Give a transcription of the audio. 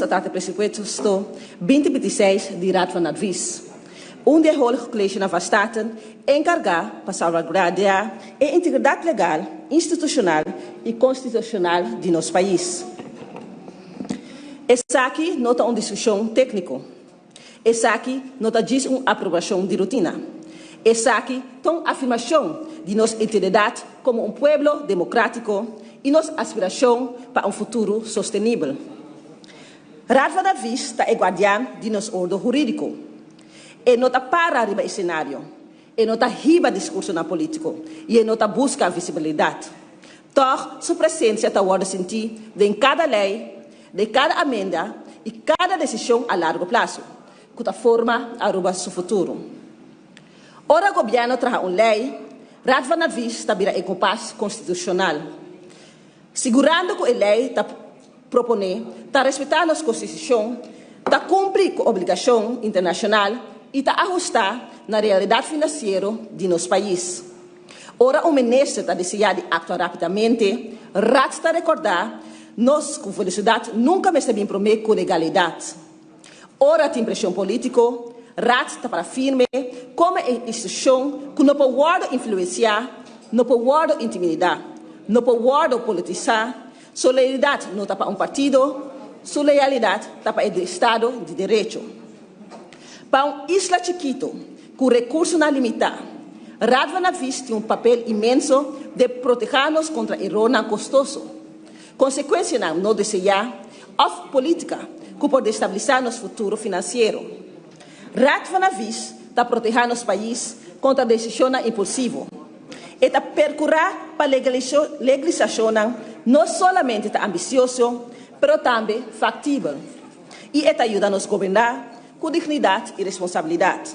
nos atrás do presupuesto 2026 de Raad van Advies, onde o College van Staten encarregar para salvaguardar a integridade legal, institucional e constitucional de nosso país. Essa aqui não está uma discussão técnica. Essa aqui não está diz uma aprovação de rotina. Essa aqui é uma afirmação de nossa identidade como um povo democrático e nossa aspiração para um futuro sustentável. Raad van Advies está guardião de nosso ordem jurídico. E não está para arriba o cenário. E não está riba discurso na política. E não está busca visibilidade. Então, sua presença está a sentir de cada lei, de cada emenda e cada decisão a largo prazo, que está forma a roubar seu futuro. Ora, o governo traz uma lei, Raad van Advies está vira em compasso constitucional, segurando que a lei está propõe, está respeitar nossa Constituição, está cumprir com a obrigação internacional e está ajustar na realidade financeira de nosso país. Ora, o ministro está decidido a actuar rapidamente, Raad está a recordar nós, com felicidade, nunca me sabemos prometer com legalidade. Ora, tem pressão política, Raad está para firme, como a instituição que não pode influenciar, não pode intimidar, não pode politizar. Solidariedade não está para um partido, solidariedade está para o Estado de Direito. Para uma isla chiquita, com recursos não limitados, Raad van Advies tem um papel imenso de proteger-nos contra o erro não custoso. Consequência não desejar, ou política, que pode estabilizar nosso futuro financeiro. Raad van Advies está protegendo nosso país contra decisões impulsivas. E está percorrer para a legalização não somente está ambicioso, mas também factível. E está ajudando a nos governar com dignidade e responsabilidade.